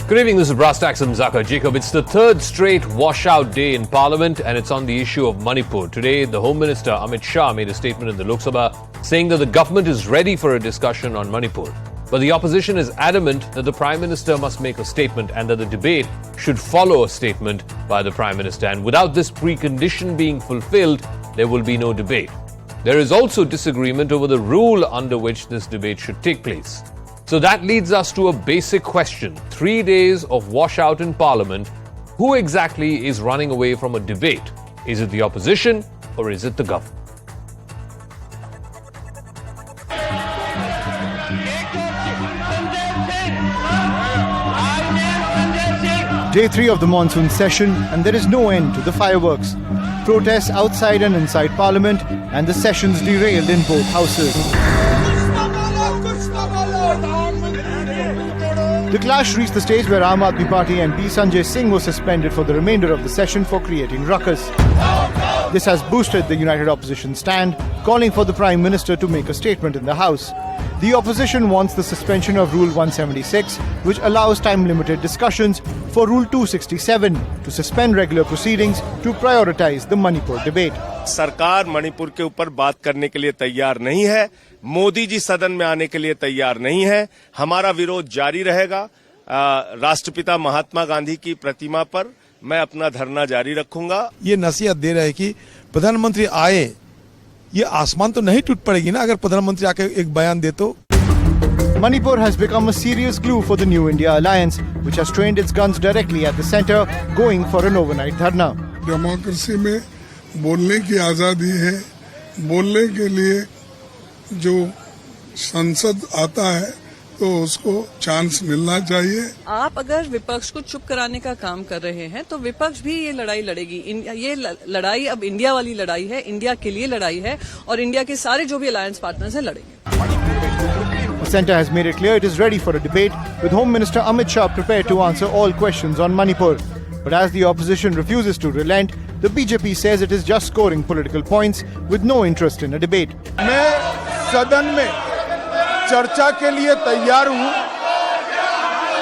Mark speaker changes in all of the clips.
Speaker 1: Good evening, this is Brass Tax and Zaka Jacob. It's the third straight washout day in Parliament and it's on the issue of Manipur. Today, the Home Minister Amit Shah made a statement in the Lok Sabha saying that the government is ready for a discussion on Manipur. But the opposition is adamant that the Prime Minister must make a statement and that the debate should follow a statement by the Prime Minister. And without this precondition being fulfilled, there will be no debate. There is also disagreement over the rule under which this debate should take place. So that leads us to a basic question. 3 days of washout in Parliament. Who exactly is running away from a debate? Is it the opposition or is it the government?
Speaker 2: Day 3 of the monsoon session and there is no end to the fireworks. Protests outside and inside Parliament and the sessions derailed in both houses. The clash reached the stage where Aam Aadmi Party MP Sanjay Singh was suspended for the remainder of the session for creating ruckus. This has boosted the united opposition stand, calling for the Prime Minister to make a statement in the House. The opposition wants the suspension of Rule 176, which allows time-limited discussions, for Rule 267, to suspend regular proceedings to prioritize the Manipur debate.
Speaker 3: सरकार मणिपुर के ऊपर बात करने के लिए तैयार नहीं है, मोदी जी सदन में आने के लिए तैयार नहीं है, हमारा विरोध जारी रहेगा। राष्ट्रपिता महात्मा गांधी की प्रतिमा पर मैं अपना धरना जारी रखूंगा।
Speaker 4: ये नसीहत दे रहा है कि प्रधानमंत्री आए, ये आसमान तो नहीं टूट पड़ेगी ना अगर प्रधानमंत्री आके एक बयान दे तो।
Speaker 2: Manipur has become a serious clue for the New India Alliance, which has trained its guns directly at the centre, going for an overnight dharna.
Speaker 5: Democracy में बोलने की आजादी है, बोलने के लिए जो संसद आता है तो उसको चांस मिलना चाहिए।
Speaker 6: आप अगर विपक्ष को चुप कराने का काम कर रहे हैं तो विपक्ष भी ये लड़ाई लड़ेगी। ये लड़ाई अब इंडिया वाली लड़ाई है, इंडिया के लिए लड़ाई है और इंडिया के सारे जो भी अलायंस पार्टनर्स हैं लड़ेंगे।
Speaker 2: The centre has made it clear it is ready for a debate, with Home Minister Amit Shah prepared to answer all questions on Manipur. But as the opposition refuses to relent, the BJP says it is just scoring political points with no interest in a debate.
Speaker 7: मैं सदन में चर्चा के लिए तैयार हूं।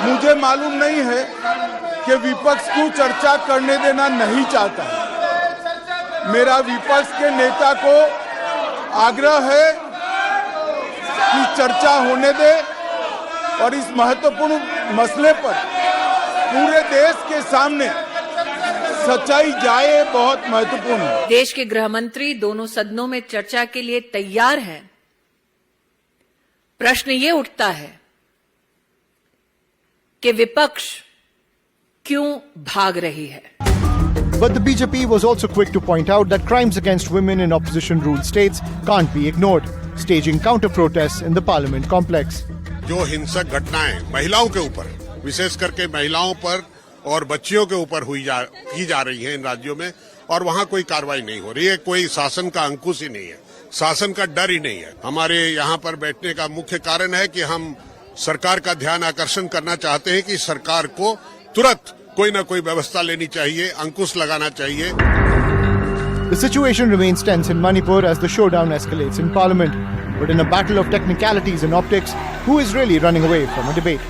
Speaker 7: मुझे मालूम नहीं है कि विपक्ष क्यों चर्चा करने देना नहीं चाहता। मेरा विपक्ष के नेता को आग्रह है कि चर्चा होने दे और इस महत्वपूर्ण मसले पर पूरे देश के सामने सच्चाई जाए, बहुत महत्वपूर्ण है।
Speaker 8: देश के गृह मंत्री दोनों सदनों में चर्चा के लिए तैयार हैं। प्रश्न ये उठता है कि विपक्ष क्यों भाग रही है?
Speaker 2: But the BJP was also quick to point out that crimes against women in opposition-ruled states can't be ignored, staging counter-protests in the Parliament complex.
Speaker 9: जो हिंसक घटनाएं महिलाओं के ऊपर, विशेष करके महिलाओं पर और बच्चियों के ऊपर की जा रही हैं इन राज्यों में, और वहां कोई कार्रवाई नहीं हो रही है, कोई शासन का अंकुश ही नहीं है, शासन का डर ही नहीं है। हमारे यहाँ पर बैठने का मुख्य कारण है कि हम सरकार का ध्यान आकर्षण करना चाहते हैं कि सरकार को तुरंत कोई न कोई व्यवस्था लेनी चाहिए, अंकुश लगाना चाहिए।
Speaker 2: The situation remains tense in Manipur as the showdown escalates in Parliament. But in a battle of technicalities and optics, who is really running away from a debate?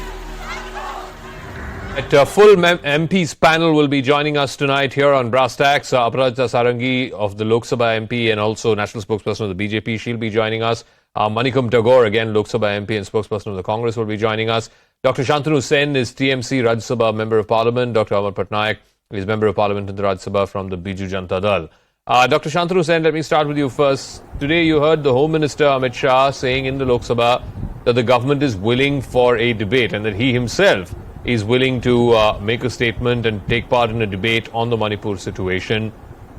Speaker 1: A full MPs panel will be joining us tonight here on Brass Tax. Aparajita Sarangi of the Lok Sabha MP and also national spokesperson of the BJP, she'll be joining us. Manikum Tagore, again Lok Sabha MP and spokesperson of the Congress, will be joining us. Dr. Shantanu Sen is TMC Rajya Sabha Member of Parliament. Dr. Amar Patnaik is Member of Parliament in the Rajya Sabha from the Biju Janata Dal. Dr. Shantanu Sen, let me start with you first. Today you heard the Home Minister Amit Shah saying in the Lok Sabha that the government is willing for a debate and that he himself is willing to make a statement and take part in a debate on the Manipur situation.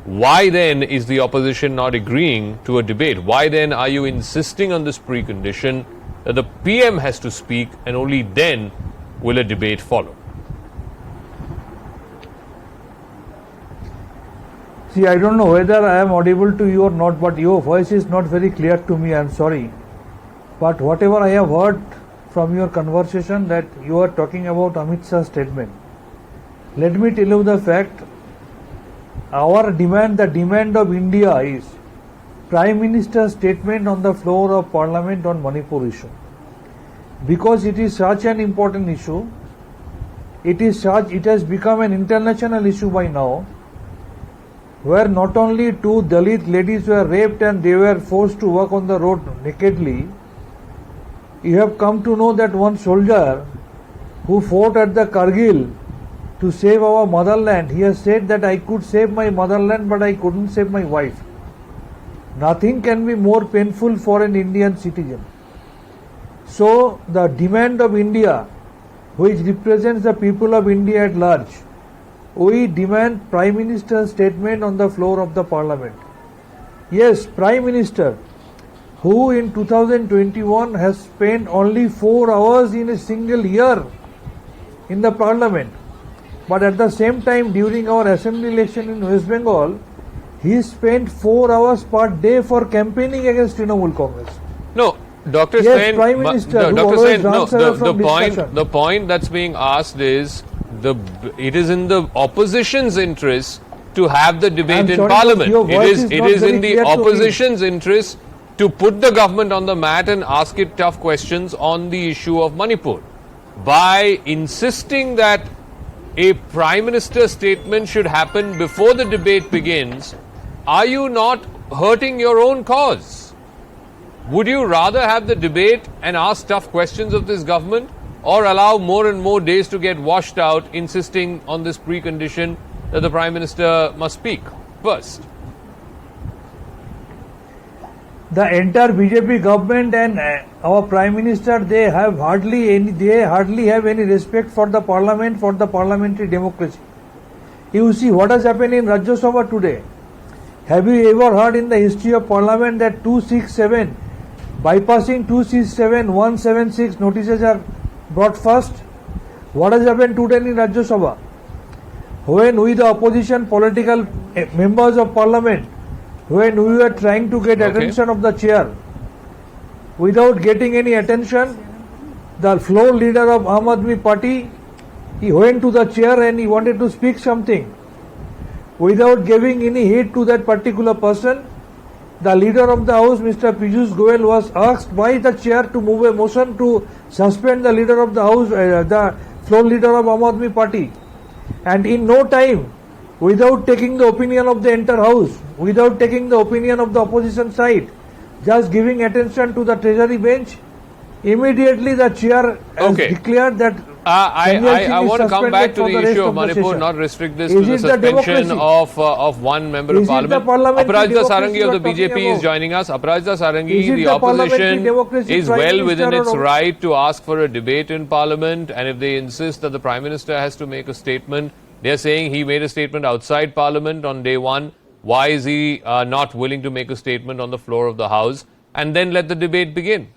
Speaker 1: Why then is the opposition not agreeing to a debate? Why then are you insisting on this precondition that the PM has to speak and only then will a debate follow?
Speaker 10: See, I don't know whether I am audible to you or not, but your voice is not very clear to me. I am sorry. But whatever I have heard from your conversation, that you are talking about Amit Shah's statement. Let me tell you the fact. Our demand, the demand of India is Prime Minister's statement on the floor of Parliament on Manipur issue. Because it is such an important issue, it has become an international issue by now, where not only 2 Dalit ladies were raped and they were forced to walk on the road nakedly. You have come to know that one soldier who fought at the Kargil to save our motherland, he has said that I could save my motherland but I couldn't save my wife. Nothing can be more painful for an Indian citizen. So the demand of India, which represents the people of India at large, we demand Prime Minister's statement on the floor of the Parliament. Yes, Prime Minister, who in 2021 has spent only 4 hours in a single year in the Parliament, but at the same time during our assembly election in West Bengal, he spent 4 hours per day for campaigning against Trinamool Congress.
Speaker 1: No, Dr.
Speaker 10: Yes,
Speaker 1: Sen,
Speaker 10: Prime Minister,
Speaker 1: Dr. Sen, no,
Speaker 10: discussion.
Speaker 1: the point that's being asked is it is in the opposition's interest to have the debate in Parliament. It is in the opposition's interest to put the government on the mat and ask it tough questions on the issue of Manipur. By insisting that a Prime Minister statement should happen before the debate begins, are you not hurting your own cause? Would you rather have the debate and ask tough questions of this government, or allow more and more days to get washed out, insisting on this precondition that the Prime Minister must speak first?
Speaker 10: The entire BJP government and our Prime Minister, they hardly have any respect for the Parliament, for the parliamentary democracy. You see what has happened in Rajya Sabha today. Have you ever heard in the history of Parliament that 267, bypassing 267, 176 notices are brought first? What has happened today in Rajya Sabha? When we, the opposition political members of Parliament, when we were trying to get attention of the chair, without getting any attention, the floor leader of Aam Aadmi Party, he went to the chair and he wanted to speak something. Without giving any heed to that particular person, the leader of the house, Mr. Piyush Goyal, was asked by the chair to move a motion to suspend the leader of the house, the floor leader of Aam Aadmi Party. And in no time, without taking the opinion of the entire house, without taking the opinion of the opposition side, just giving attention to the treasury bench, immediately the chair has declared that
Speaker 1: I want to come back to the issue of Manipur, not restrict this to the suspension of one member of Parliament. Aparajita Sarangi of the BJP is joining us. Aparajita Sarangi, the opposition is well within its right to ask for a debate in Parliament, and if they insist that the Prime Minister has to make a statement, they are saying he made a statement outside Parliament on day one. Why is he not willing to make a statement on the floor of the House and then let the debate begin?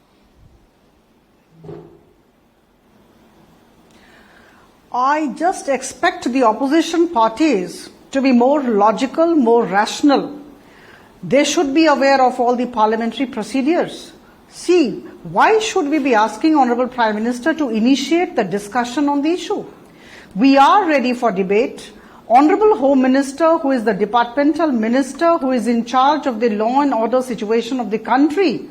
Speaker 11: I just expect the opposition parties to be more logical, more rational. They should be aware of all the parliamentary procedures. See, why should we be asking Honorable Prime Minister to initiate the discussion on the issue? We are ready for debate. Honorable Home Minister, who is the departmental minister who is in charge of the law and order situation of the country,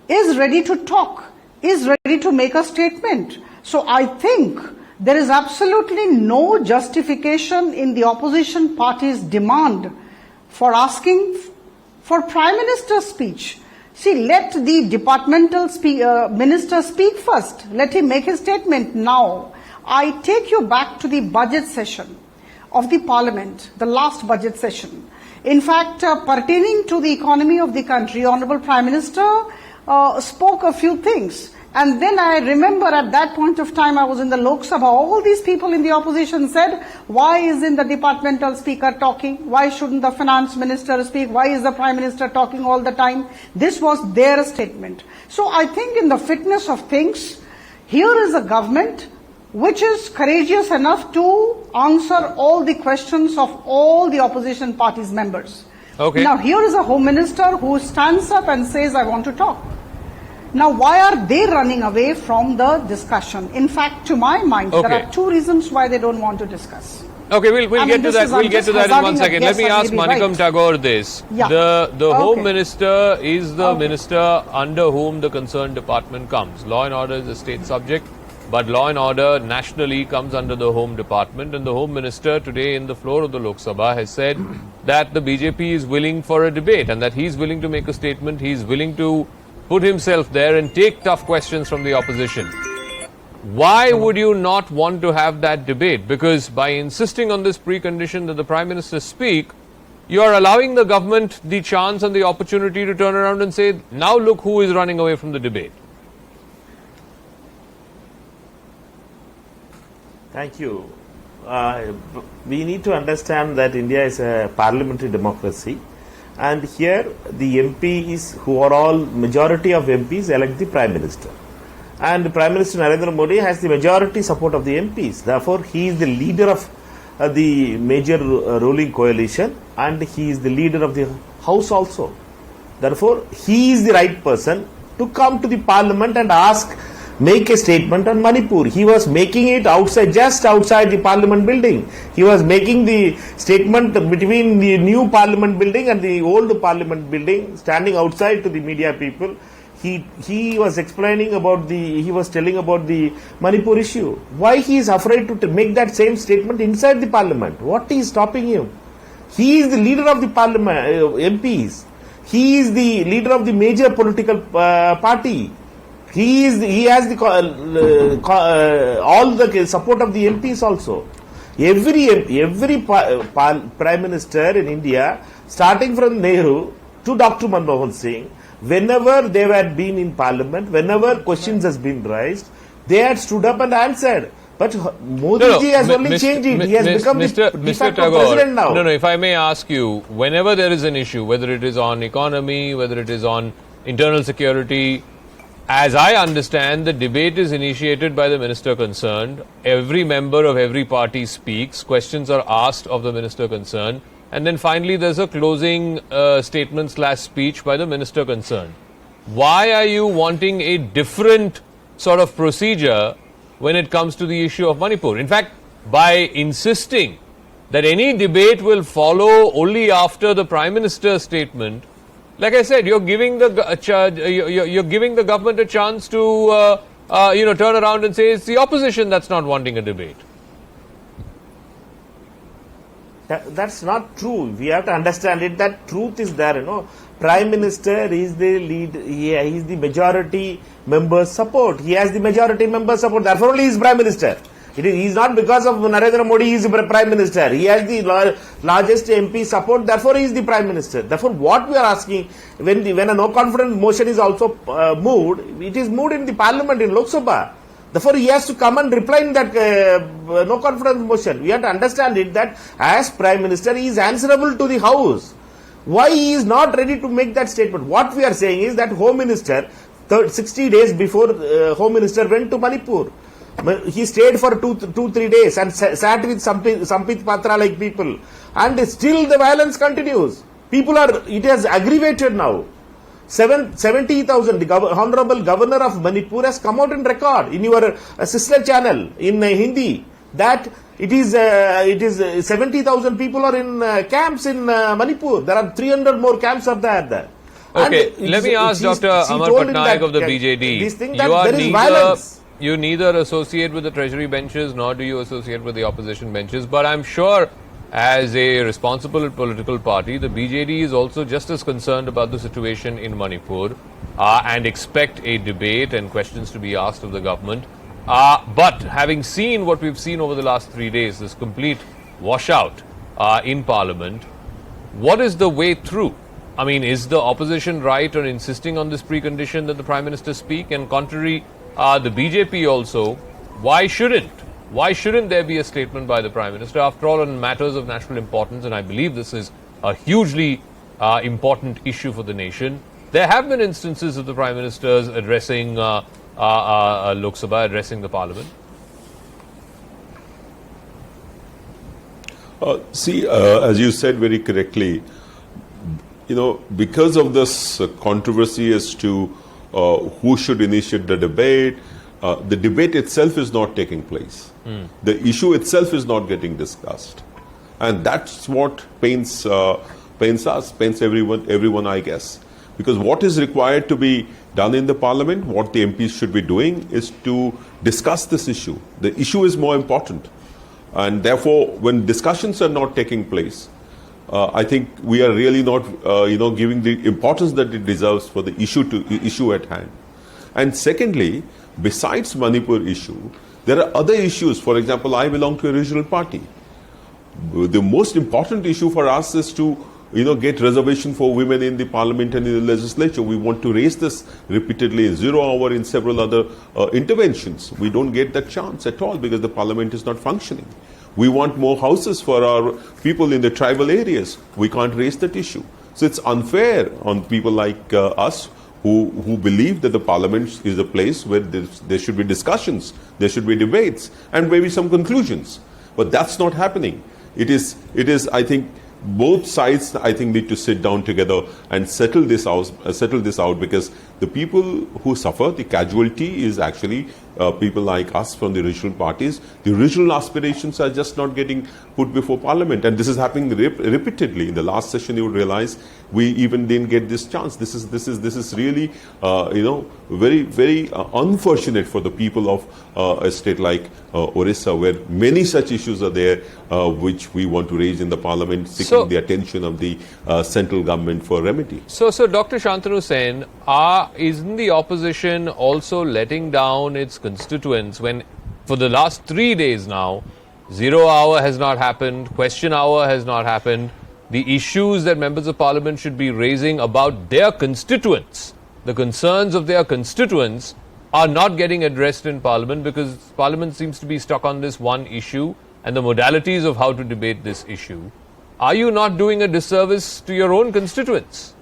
Speaker 11: is ready to talk, is ready to make a statement. So I think there is absolutely no justification in the opposition party's demand for asking for Prime Minister's speech. See, let the departmental minister speak first. Let him make his statement now. I take you back to the budget session of the Parliament, the last budget session. In fact, pertaining to the economy of the country, Honorable Prime Minister spoke a few things. And then I remember at that point of time I was in the Lok Sabha, all these people in the opposition said, why isn't the departmental speaker talking? Why shouldn't the finance minister speak? Why is the Prime Minister talking all the time? This was their statement. So I think in the fitness of things, here is a government which is courageous enough to answer all the questions of all the opposition parties' members.
Speaker 1: Okay.
Speaker 11: Now here is a Home Minister who stands up and says, I want to talk. Now, why are they running away from the discussion? In fact, to my mind, there are two reasons why they don't want to discuss.
Speaker 1: Okay, we'll get to that. We'll get to that in 1 second. Let me ask Manickam Tagore this.
Speaker 11: Yeah.
Speaker 1: The Home Minister is the minister under whom the concerned department comes. Law and order is a state subject. but law and order nationally comes under the Home Department, and the Home Minister today in the floor of the Lok Sabha has said that the BJP is willing for a debate and that he's willing to make a statement, he's willing to put himself there and take tough questions from the opposition. Why would you not want to have that debate? Because by insisting on this precondition that the Prime Minister speak, you are allowing the government the chance and the opportunity to turn around and say, now look who is running away from the debate.
Speaker 12: Thank you. We need to understand that India is a parliamentary democracy, and here the MPs, who are all majority of MPs, elect the Prime Minister. And Prime Minister Narendra Modi has the majority support of the MPs. Therefore, he is the leader of the major ruling coalition, and he is the leader of the House also. Therefore, he is the right person to come to the Parliament and make a statement on Manipur. He was making it just outside the Parliament building. He was making the statement between the new Parliament building and the old Parliament building, standing outside to the media people. He was explaining about he was telling about the Manipur issue. Why he is afraid to make that same statement inside the Parliament? What is stopping him? He is the leader of the Parliament, MPs. He is the leader of the major political party. He has all the support of the MPs also. Every Prime Minister in India, starting from Nehru to Dr. Manmohan Singh, whenever they had been in Parliament, whenever questions has been raised, they had stood up and answered. But Modi ji has only changed it. He has become the de facto president now.
Speaker 1: No, if I may ask you, whenever there is an issue, whether it is on economy, whether it is on internal security, as I understand, the debate is initiated by the minister concerned. Every member of every party speaks. Questions are asked of the minister concerned. And then finally, there's a closing statement/speech by the minister concerned. Why are you wanting a different sort of procedure when it comes to the issue of Manipur? In fact, by insisting that any debate will follow only after the Prime Minister's statement, like I said, you're giving the government a chance to turn around and say it's the opposition that's not wanting a debate.
Speaker 12: That's not true. We have to understand it. That truth is there. Prime Minister is the lead. He is the majority member support. He has the majority member support. Therefore, only he is Prime Minister. He is not because of Narendra Modi. He is the Prime Minister. He has the largest MP support. Therefore, he is the Prime Minister. Therefore, what we are asking, when a no confidence motion is also moved, it is moved in the Parliament in Lok Sabha. Therefore, he has to come and reply in that no confidence motion. We have to understand it that as Prime Minister, he is answerable to the House. Why he is not ready to make that statement? What we are saying is that Home Minister, 60 days before Home Minister went to Manipur, he stayed for 2-3 days and sat with Sampit Patra like people, and still the violence continues. It has aggravated now. 70,000, the Honorable Governor of Manipur has come out in record in your sister channel in Hindi that it is 70,000 people are in camps in Manipur. There are 300 more camps are there.
Speaker 1: Okay, let me ask Dr. Amar Patnaik of the BJD. You neither associate with the Treasury benches nor do you associate with the opposition benches, but I'm sure as a responsible political party, the BJD is also just as concerned about the situation in Manipur and expect a debate and questions to be asked of the government. But having seen what we've seen over the last 3 days, this complete washout in Parliament, what is the way through? I mean, is the opposition right on insisting on this precondition that the Prime Minister speak? And contrary, the BJP also, why shouldn't there be a statement by the Prime Minister? After all, on matters of national importance, and I believe this is a hugely important issue for the nation, there have been instances of the Prime Ministers addressing Lok Sabha, addressing the Parliament.
Speaker 13: As you said very correctly, because of this controversy as to who should initiate the debate itself is not taking place. The issue itself is not getting discussed. And that's what pains us, pains everyone, I guess. Because what is required to be done in the parliament. What the MPs should be doing is to discuss this issue. The issue is more important. And therefore, when discussions are not taking place, I think we are really not, giving the importance that it deserves for the issue at hand. And secondly, besides Manipur issue, there are other issues. For example, I belong to a regional party. The most important issue for us is to, get reservation for women in the parliament and in the legislature. We want to raise this repeatedly in 0 hour, in several other interventions. We don't get that chance at all because the parliament is not functioning. We want more houses for our people in the tribal areas. We can't raise that issue. So it's unfair on people like us who believe that the parliament is a place where there should be discussions, there should be debates, and maybe some conclusions. But that's not happening. It is, I think, both sides, need to sit down together and settle this out because the people who suffer, the casualty is actually people like us from the regional parties. The regional aspirations are just not getting put before parliament, and this is happening repeatedly. In the last session, you would realize we even didn't get this chance. This is really, very, very unfortunate for the people of a state like Orissa, where many such issues are there, which we want to raise in the parliament, seeking the attention of the central government for remedy.
Speaker 1: So Dr. Shantanu Sen, isn't the opposition also letting down its constituents when for the last 3 days now, 0 hour has not happened, question hour has not happened, the issues that members of parliament should be raising about their constituents, the concerns of their constituents are not getting addressed in parliament because parliament seems to be stuck on this one issue and the modalities of how to debate this issue. Are you not doing a disservice to your own constituents?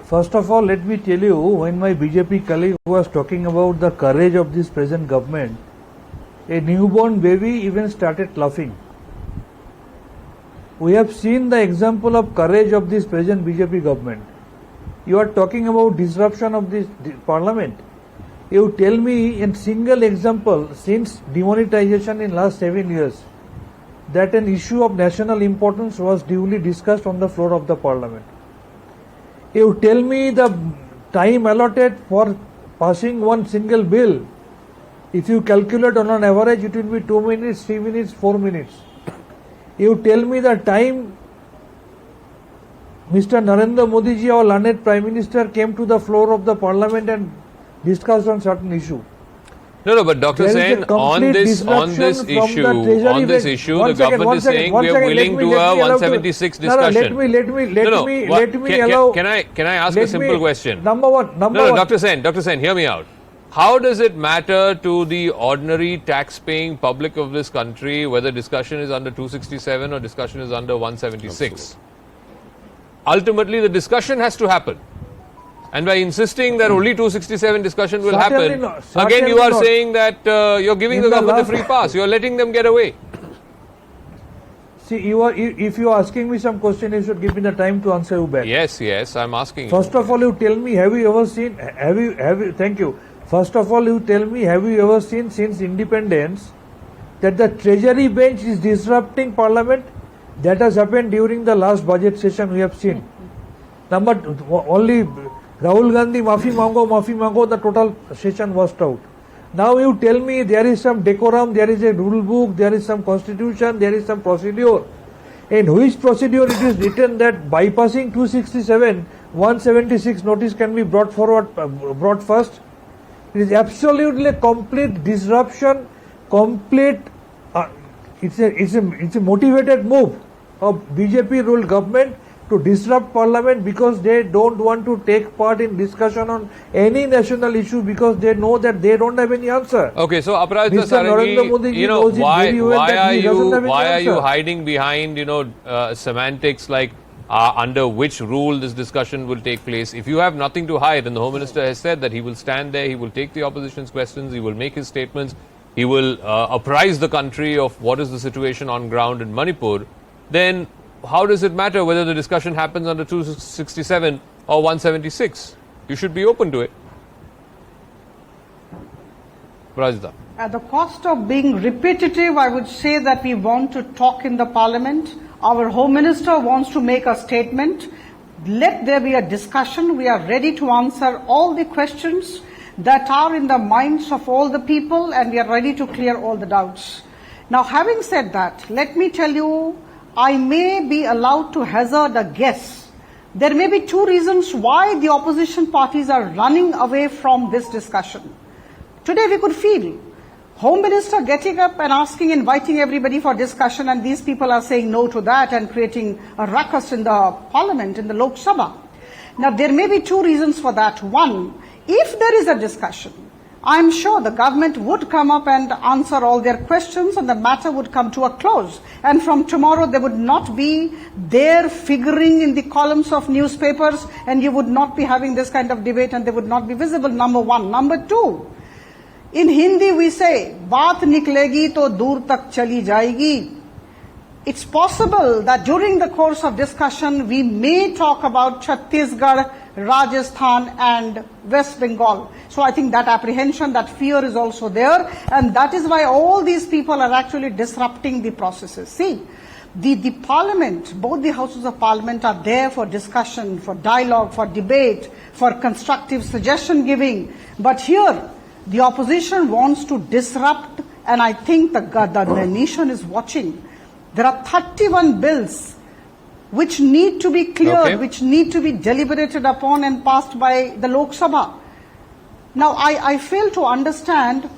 Speaker 10: First of all, let me tell you, when my BJP colleague was talking about the courage of this present government, a newborn baby even started laughing. We have seen the example of courage of this present BJP government. You are talking about disruption of this parliament. You tell me in single example since demonetization in last 7 years that an issue of national importance was duly discussed on the floor of the parliament. You tell me the time allotted for passing one single bill. If you calculate on an average, it will be 2 minutes, 3 minutes, 4 minutes. You tell me the time Mr. Narendra Modi ji, our learned Prime Minister, came to the floor of the parliament and discussed on certain issue.
Speaker 1: No, but Dr. Sen, on this issue, the government is saying we are willing to a 176 discussion.
Speaker 10: Let me allow.
Speaker 1: Can I ask a simple question?
Speaker 10: Number one.
Speaker 1: Dr. Sen, hear me out. How does it matter to the ordinary tax-paying public of this country whether discussion is under 267 or discussion is under 176? Absolutely. Ultimately, the discussion has to happen. And by insisting that only 267 discussion will happen, again you are saying that you're giving the government a free pass. You're letting them get away.
Speaker 10: See, if you are asking me some question, you should give me the time to answer you back.
Speaker 1: Yes, I'm asking.
Speaker 10: First of all, you tell me, have you ever seen, thank you. First of all, you tell me, have you ever seen since independence that the treasury bench is disrupting parliament? That has happened during the last budget session we have seen. Only Rahul Gandhi, maafi mango, the total session washed out. Now you tell me there is some decorum, there is a rule book, there is some constitution, there is some procedure. In which procedure it is written that bypassing 267, 176 notice can be brought first. It is absolutely complete disruption, it's a motivated move of BJP ruled government to disrupt parliament because they don't want to take part in discussion on any national issue because they know that they don't have any answer.
Speaker 1: Okay, so Aparajita Sarangi, why are you hiding behind semantics like under which rule this discussion will take place? If you have nothing to hide, and the Home Minister has said that he will stand there, he will take the opposition's questions, he will make his statements, he will apprise the country of what is the situation on ground in Manipur, then how does it matter whether the discussion happens under 267 or 176? You should be open to it. Rajda.
Speaker 11: At the cost of being repetitive, I would say that we want to talk in the parliament. Our Home Minister wants to make a statement. Let there be a discussion. We are ready to answer all the questions that are in the minds of all the people, and we are ready to clear all the doubts. Now, having said that, let me tell you, I may be allowed to hazard a guess. There may be two reasons why the opposition parties are running away from this discussion. Today we could feel Home Minister getting up and inviting everybody for discussion, and these people are saying no to that and creating a ruckus in the parliament, in the Lok Sabha. Now, there may be two reasons for that. One, if there is a discussion, I'm sure the government would come up and answer all their questions and the matter would come to a close. And from tomorrow, they would not be there figuring in the columns of newspapers, and you would not be having this kind of debate, and they would not be visible, number one. Number two, in Hindi we say, baat niklegi to dur tak chali jayegi. It's possible that during the course of discussion, we may talk about Chhattisgarh, Rajasthan and West Bengal. So I think that apprehension, that fear is also there, and that is why all these people are actually disrupting the processes. See, the parliament, both the houses of parliament are there for discussion, for dialogue, for debate, for constructive suggestion giving. But here, the opposition wants to disrupt, and I think the nation is watching. There are 31 bills which need to be cleared, which need to be deliberated upon and passed by the Lok Sabha. Now, I fail to understand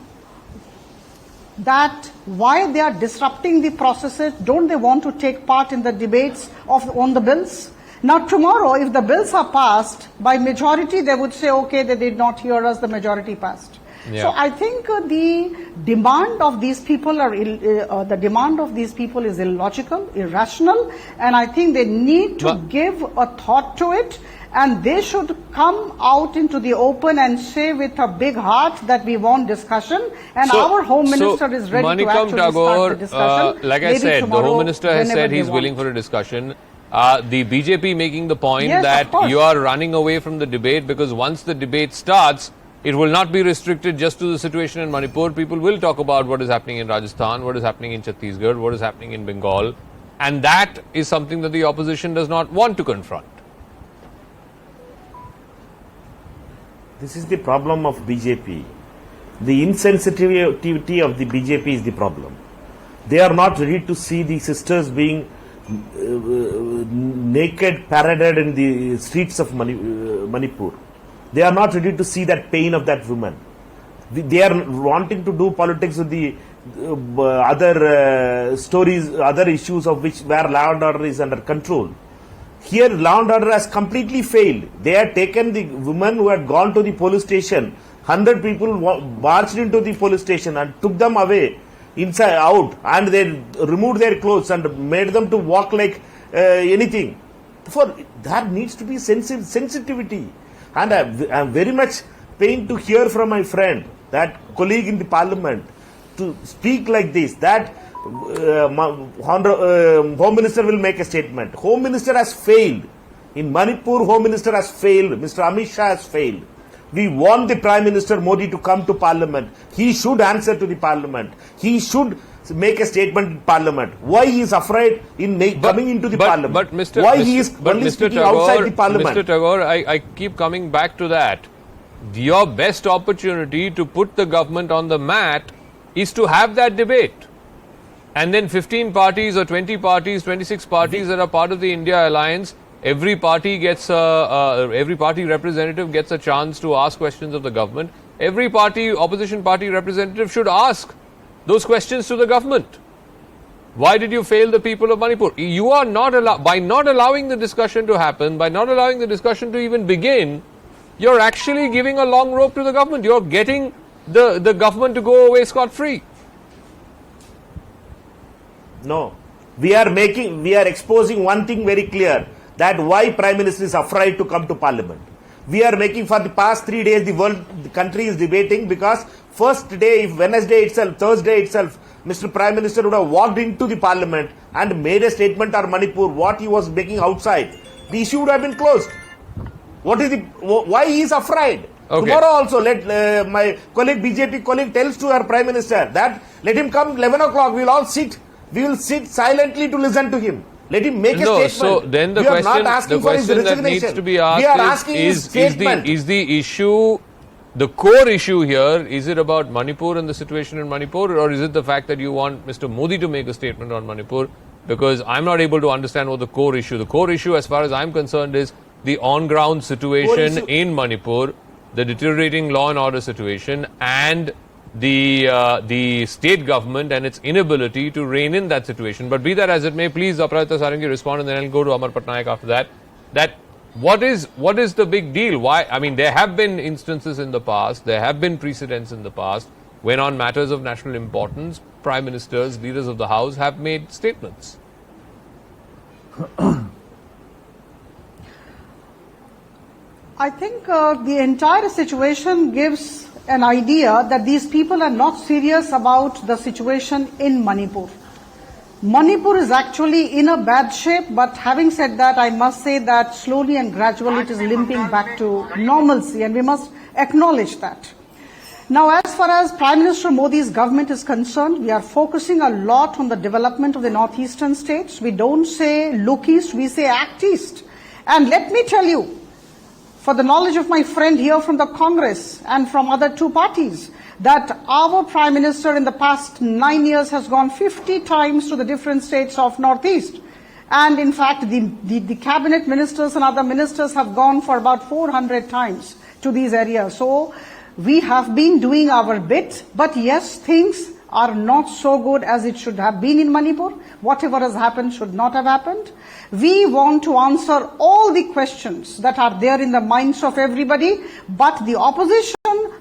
Speaker 11: that why they are disrupting the processes. Don't they want to take part in the debates on the bills? Now, tomorrow, if the bills are passed by majority, they would say, okay, they did not hear us, the majority passed. Yeah. So I think the demand of these people is illogical, irrational, and I think they need to give a thought to it, and they should come out into the open and say with a big heart that we want discussion, and our Home Minister is ready to actually start the discussion.
Speaker 1: Like I said, the Home Minister has said he's willing for a discussion. The BJP making the point that you are running away from the debate, because once the debate starts, it will not be restricted just to the situation in Manipur. People will talk about what is happening in Rajasthan, what is happening in Chhattisgarh, what is happening in Bengal. And that is something that the opposition does not want to confront.
Speaker 12: This is the problem of BJP. The insensitivity of the BJP is the problem. They are not ready to see the sisters being naked, paraded in the streets of Manipur. They are not ready to see that pain of that woman. They are wanting to do politics with the other stories, other issues of which where law and order is under control. Here, law and order has completely failed. They had taken the women who had gone to the police station. 100 people marched into the police station and took them away, inside, out, and they removed their clothes and made them to walk like anything. Therefore, there needs to be sensitivity. And I am very much pained to hear from my friend, that colleague in the parliament, to speak like this, that Home Minister will make a statement. Home Minister has failed. In Manipur, Home Minister has failed. Mr. Amit Shah has failed. We want the Prime Minister Modi to come to parliament. He should answer to the parliament. He should make a statement in parliament. Why he is afraid in coming into the parliament? Why he is only speaking outside the parliament?
Speaker 1: Mr. Tagore, I keep coming back to that. Your best opportunity to put the government on the mat is to have that debate. And then 15 parties or 20 parties, 26 parties that are part of the India alliance, every party representative gets a chance to ask questions of the government. Every opposition party representative should ask those questions to the government. Why did you fail the people of Manipur? You are not by not allowing the discussion to happen, by not allowing the discussion to even begin, you're actually giving a long rope to the government. You're getting the government to go away scot-free.
Speaker 12: No. We are exposing one thing very clear, that why Prime Minister is afraid to come to Parliament. We are making, for the past 3 days, the country is debating, because first day, Thursday itself, Mr. Prime Minister would have walked into the Parliament and made a statement on Manipur, what he was making outside. The issue would have been closed. Why he is afraid? Okay. Tomorrow also, let my BJP colleague tells to our Prime Minister that let him come 11 o'clock, we will sit silently to listen to him. Let him make a
Speaker 1: No,
Speaker 12: statement.
Speaker 1: so then the
Speaker 12: we are
Speaker 1: question,
Speaker 12: not asking
Speaker 1: the
Speaker 12: for his
Speaker 1: question that
Speaker 12: resignation.
Speaker 1: needs to be
Speaker 12: we are
Speaker 1: asked
Speaker 12: asking his
Speaker 1: is
Speaker 12: statement.
Speaker 1: the issue, the core issue here, is it about Manipur and the situation in Manipur, or is it the fact that you want Mr. Modi to make a statement on Manipur? Because I'm not able to understand what the core issue, as far as I'm concerned, is the on-ground situation in Manipur, the deteriorating law and order situation, and the state government and its inability to rein in that situation. But be that as it may, please, Aparajita Sarangi, respond, and then I'll go to Amar Patnaik after that. That what is the big deal? Why? I mean, there have been instances in the past, there have been precedents in the past, when on matters of national importance, prime ministers, leaders of the House have made statements.
Speaker 11: I think the entire situation gives an idea that these people are not serious about the situation in Manipur. Manipur is actually in a bad shape, but having said that, I must say that slowly and gradually it is limping back to normalcy, and we must acknowledge that. Now, as far as Prime Minister Modi's government is concerned, we are focusing a lot on the development of the northeastern states. We don't say look east, we say act east. And let me tell you, for the knowledge of my friend here from the Congress and from other two parties, that our Prime Minister in the past 9 years has gone 50 times to the different states of Northeast. And in fact, the cabinet ministers and other ministers have gone for about 400 times to these areas. So we have been doing our bit, but yes, things are not so good as it should have been in Manipur. Whatever has happened should not have happened. We want to answer all the questions that are there in the minds of everybody, but the opposition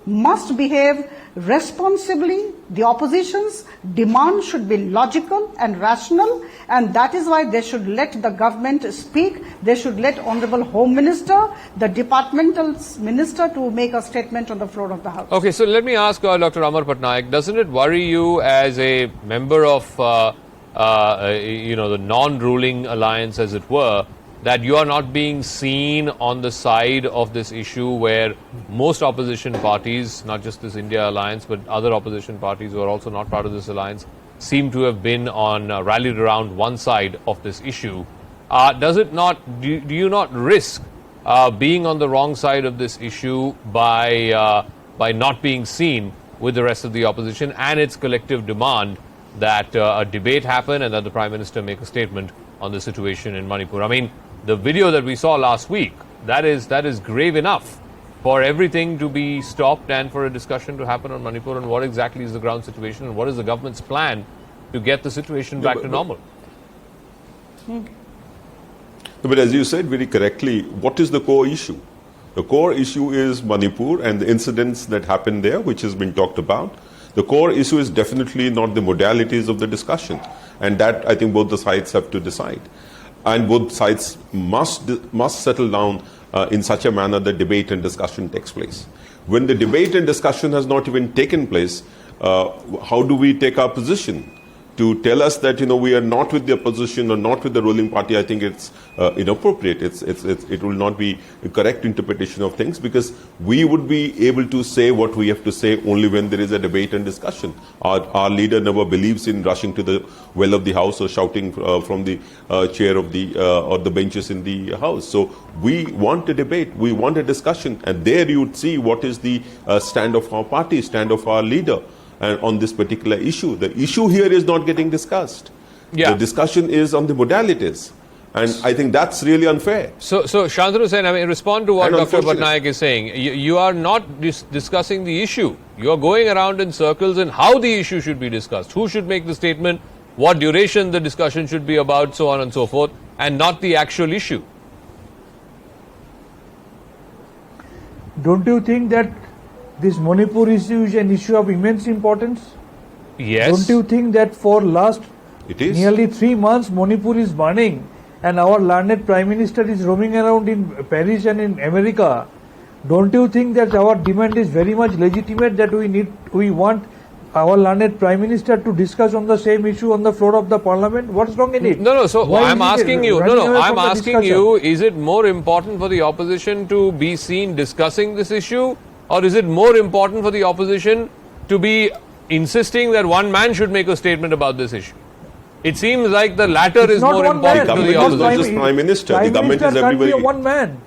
Speaker 11: must behave responsibly. The opposition's demand should be logical and rational, and that is why they should let the government speak. They should let Honorable Home Minister, the departmental minister, to make a statement on the floor of the House.
Speaker 1: Okay, so let me ask Dr. Amar Patnaik, doesn't it worry you as a member of the non-ruling alliance, as it were, that you are not being seen on the side of this issue where most opposition parties, not just this India alliance, but other opposition parties who are also not part of this alliance, seem to have been rallied around one side of this issue? Does it not? Do you not risk being on the wrong side of this issue by not being seen with the rest of the opposition and its collective demand that a debate happen and that the Prime Minister make a statement on the situation in Manipur? I mean, the video that we saw last week, that is grave enough for everything to be stopped and for a discussion to happen on Manipur and what exactly is the ground situation and what is the government's plan to get the situation back to normal.
Speaker 13: But as you said very correctly, what is the core issue? The core issue is Manipur and the incidents that happened there, which has been talked about. The core issue is definitely not the modalities of the discussion, and that I think both the sides have to decide. And both sides must settle down in such a manner that debate and discussion takes place. When the debate and discussion has not even taken place, how do we take our position? To tell us that we are not with the opposition or not with the ruling party, I think it's inappropriate. It will not be a correct interpretation of things, because we would be able to say what we have to say only when there is a debate and discussion. Our leader never believes in rushing to the well of the House or shouting from the chair of the or the benches in the House. So we want a debate, we want a discussion, and there you would see what is the stand of our party, stand of our leader. And on this particular issue, the issue here is not getting discussed. Yeah. The discussion is on the modalities, and I think that's really unfair.
Speaker 1: So Shantanu Sen, I mean, respond to what Dr. Patnaik is saying. You are not discussing the issue. You are going around in circles in how the issue should be discussed. Who should make the statement? What duration the discussion should be about, so on and so forth, and not the actual issue.
Speaker 10: Don't you think that this Manipur issue is an issue of immense importance?
Speaker 1: Yes.
Speaker 10: Don't you think that for last nearly 3 months Manipur is burning and our learned Prime Minister is roaming around in Paris and in America? Don't you think that our demand is very much legitimate, that we want our learned Prime Minister to discuss on the same issue on the floor of the Parliament? What's wrong in it?
Speaker 1: No. So I'm asking you. I'm asking you: is it more important for the opposition to be seen discussing this issue, or is it more important for the opposition to be insisting that one man should make a statement about this issue? It seems like the latter
Speaker 10: It's
Speaker 1: is
Speaker 10: not
Speaker 1: more
Speaker 10: one
Speaker 1: important
Speaker 10: man.
Speaker 1: to the
Speaker 10: Because
Speaker 13: Not
Speaker 1: opposition.
Speaker 13: just Prime Minister.
Speaker 10: Prime
Speaker 13: The government
Speaker 10: Minister
Speaker 13: is
Speaker 10: can't be
Speaker 13: everybody.
Speaker 10: one man.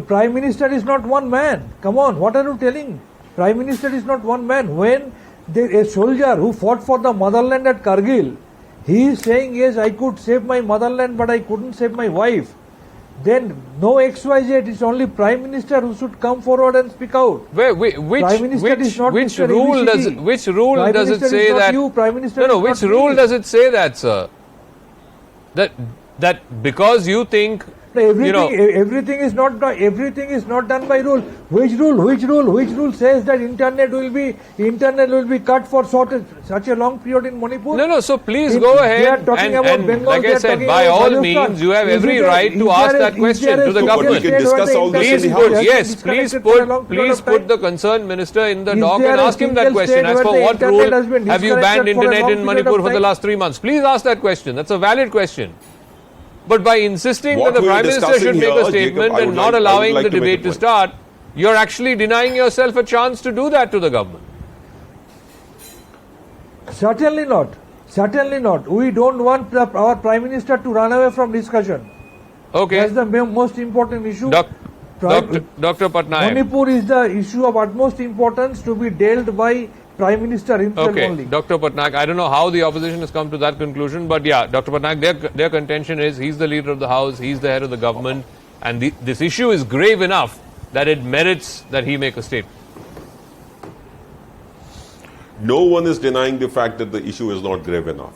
Speaker 10: Prime Minister is not one man. Come on, what are you telling? Prime Minister is not one man. When a soldier who fought for the motherland at Kargil, he is saying, yes, I could save my motherland, but I couldn't save my wife. Then no XYZ, it's only Prime Minister who should come forward and speak out. Prime Minister is not
Speaker 1: which
Speaker 10: Mr.
Speaker 1: rule does
Speaker 10: ABCD.
Speaker 1: which rule
Speaker 10: Prime
Speaker 1: does it
Speaker 10: Minister
Speaker 1: say
Speaker 10: is not
Speaker 1: that
Speaker 10: you, Prime Minister
Speaker 1: no
Speaker 10: is
Speaker 1: which
Speaker 10: not
Speaker 1: rule
Speaker 10: me.
Speaker 1: does it say that, sir? That because you think
Speaker 10: Everything is not done by rule. Which rule says that internet will be cut for such a long period in Manipur?
Speaker 1: No. So please go ahead.
Speaker 10: They are talking about
Speaker 1: and
Speaker 10: Bengal.
Speaker 1: like
Speaker 10: they
Speaker 1: I
Speaker 10: are
Speaker 1: said,
Speaker 10: talking
Speaker 1: by
Speaker 10: about
Speaker 1: all
Speaker 10: Rajasthan.
Speaker 1: means, you have
Speaker 10: Is
Speaker 1: every
Speaker 10: it a-
Speaker 1: right
Speaker 10: is
Speaker 1: to
Speaker 10: there
Speaker 1: ask
Speaker 10: a-
Speaker 1: that
Speaker 10: is
Speaker 1: question
Speaker 10: there a
Speaker 1: to the
Speaker 10: stupid
Speaker 1: government.
Speaker 13: We can discuss
Speaker 10: state
Speaker 13: all
Speaker 10: where the
Speaker 13: this in the
Speaker 10: internet
Speaker 13: House.
Speaker 10: has been
Speaker 1: Yes,
Speaker 10: disconnected for a long period
Speaker 1: please
Speaker 10: of
Speaker 1: put
Speaker 10: time?
Speaker 1: the concerned minister in the
Speaker 10: Is
Speaker 1: dock
Speaker 10: there
Speaker 1: and
Speaker 10: a
Speaker 1: ask him that
Speaker 10: single
Speaker 1: question.
Speaker 10: state
Speaker 1: As
Speaker 10: where
Speaker 1: for
Speaker 10: the
Speaker 1: what
Speaker 10: internet
Speaker 1: rule
Speaker 10: has been
Speaker 1: have you banned
Speaker 10: disconnected for a
Speaker 1: internet
Speaker 10: long
Speaker 1: in
Speaker 10: period
Speaker 1: Manipur
Speaker 10: of
Speaker 1: for the
Speaker 10: time?
Speaker 1: last 3 months? Please ask that question. That's a valid question. But by insisting
Speaker 13: What
Speaker 1: that the
Speaker 13: we are
Speaker 1: Prime Minister
Speaker 13: discussing
Speaker 1: should make
Speaker 13: here,
Speaker 1: a statement
Speaker 13: Jacob, I
Speaker 1: and
Speaker 13: would
Speaker 1: not
Speaker 13: like- I would
Speaker 1: allowing
Speaker 13: like
Speaker 1: the
Speaker 13: to make a
Speaker 1: debate to
Speaker 13: point.
Speaker 1: start, you're actually denying yourself a chance to do that to the government.
Speaker 10: Certainly not. We don't want our Prime Minister to run away from discussion.
Speaker 1: Okay.
Speaker 10: That's the most important issue.
Speaker 1: Dr. Patnaik.
Speaker 10: Manipur is the issue of utmost importance to be dealt by Prime Minister himself
Speaker 1: Okay,
Speaker 10: only.
Speaker 1: Dr. Patnaik, I don't know how the opposition has come to that conclusion, but yeah, Dr. Patnaik, their contention is he's the leader of the House, he's the head of the government, and this issue is grave enough that it merits that he make a statement.
Speaker 13: No one is denying the fact that the issue is not grave enough.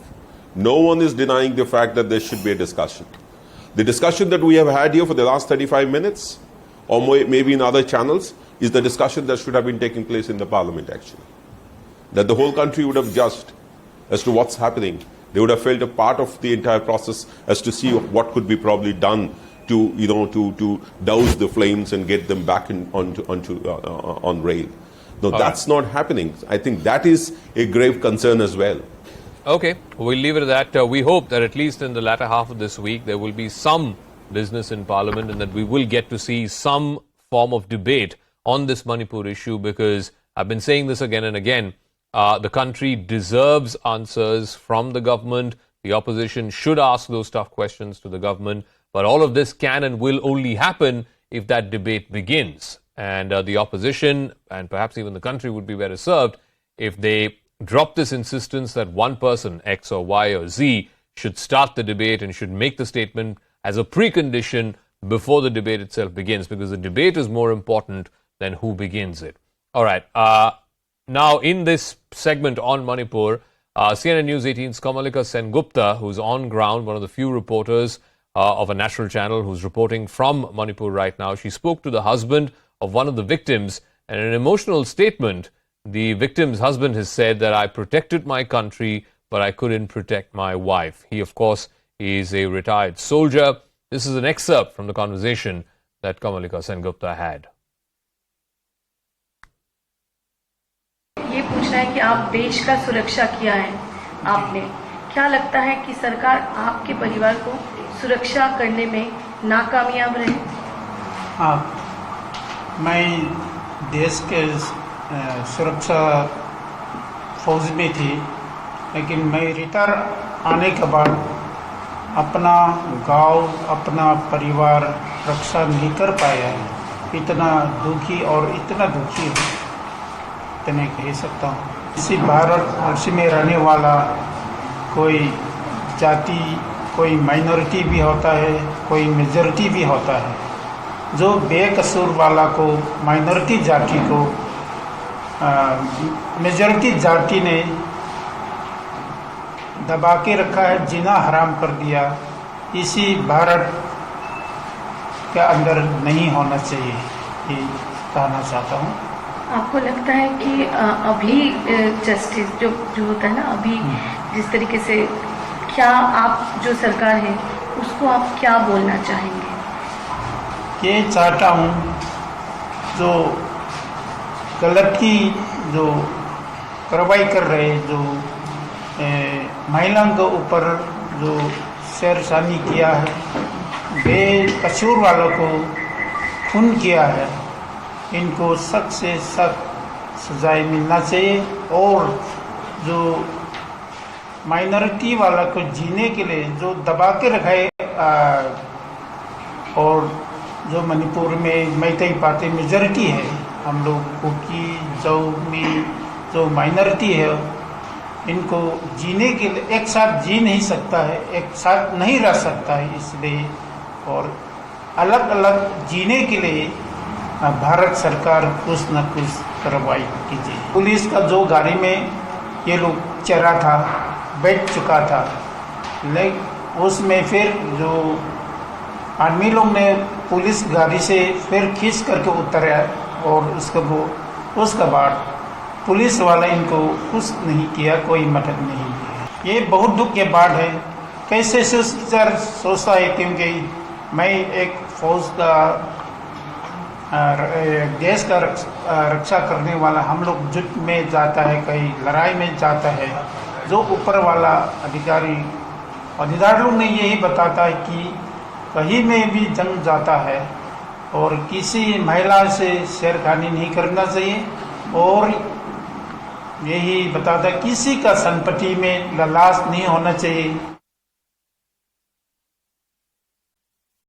Speaker 13: No one is denying the fact that there should be a discussion. The discussion that we have had here for the last 35 minutes, or maybe in other channels, is the discussion that should have been taking place in the parliament actually. That the whole country would have judged as to what's happening. They would have felt a part of the entire process as to see what could be probably done to, to douse the flames and get them back on rail. No, that's not happening. I think that is a grave concern as well.
Speaker 1: Okay, we'll leave it at that. We hope that at least in the latter half of this week, there will be some business in Parliament and that we will get to see some form of debate on this Manipur issue, because I've been saying this again and again. The country deserves answers from the government. The opposition should ask those tough questions to the government. But all of this can and will only happen if that debate begins. And the opposition and perhaps even the country would be better served if they drop this insistence that one person, X or Y or Z, should start the debate and should make the statement as a precondition before the debate itself begins, because the debate is more important than who begins it. All right. Now, in this segment on Manipur, CNN News 18's Kamalika Sengupta, who's on ground, one of the few reporters of a national channel who's reporting from Manipur right now, she spoke to the husband of one of the victims, and in an emotional statement, the victim's husband has said that I protected my country, but I couldn't protect my wife. He, of course, is a retired soldier. This is an excerpt from the conversation that Kamalika Sengupta had.
Speaker 14: ये पूछना है कि आप देश का सुरक्षा किया है आपने, क्या लगता है कि सरकार आपके परिवार को सुरक्षा करने में नाकामयाब रही?
Speaker 15: हाँ, मैं देश के सुरक्षा फौज में थी, लेकिन मैं रिटायर आने के बाद अपना गांव, अपना परिवार रक्षा नहीं कर पाया। इतना दुखी हूँ, इतने कह सकता हूँ। इसी भारतवर्ष में रहने वाला कोई जाति, कोई माइनॉरिटी भी होता है, कोई मेजॉरिटी भी होता है। जो बेकसूर वाला को, माइनॉरिटी जाति को मेजॉरिटी जाति ने दबा के रखा है, जीना हराम कर दिया। इसी भारत के अंदर नहीं होना चाहिए, ये कहना चाहता हूँ।
Speaker 14: आपको लगता है कि अभी जस्टिस जो होता है ना, अभी जिस तरीके से, क्या आप जो सरकार है उसको आप क्या बोलना चाहेंगे?
Speaker 15: ये चाहता हूँ जो गलत की जो कार्रवाई कर रहे, जो महिलाओं के ऊपर जो शेरशानी किया है, बेकसूर वालों को खून किया है, इनको सख्त से सख्त सजाएं मिलना चाहिए। और जो माइनॉरिटी वाला को जीने के लिए जो दबा के रखा है, और जो मणिपुर में मैतेई पार्टी मेजॉरिटी है, हम लोग कुकी जौमी जो माइनॉरिटी है, इनको जीने के लिए एक साथ जी नहीं सकता है, एक साथ नहीं रह सकता है, इसलिए और अलग अलग जीने के लिए भारत सरकार कुछ न कुछ कार्रवाई कीजिए। पुलिस का जो गाड़ी में ये लोग चढ़ा था, बैठ चुका था, लेकिन उसमें फिर जो आर्मी लोग ने पुलिस गाड़ी से फिर खींच करके उतरा और उसके बाद पुलिस वाला इनको कुछ नहीं किया, कोई मदद नहीं किया। ये बहुत दुख की बात है। कैसे सोचता है, क्योंकि मैं एक फौज का देश का रक्षा करने वाला, हम लोग युद्ध में जाता है, कहीं लड़ाई में जाता है, जो ऊपर वाला अधिकारी लोग ने यही बताता है कि कहीं में भी जंग जाता है और किसी महिला से छेड़खानी नहीं करना चाहिए, और यही बताता है किसी का संपत्ति में लालच नहीं होना चाहिए।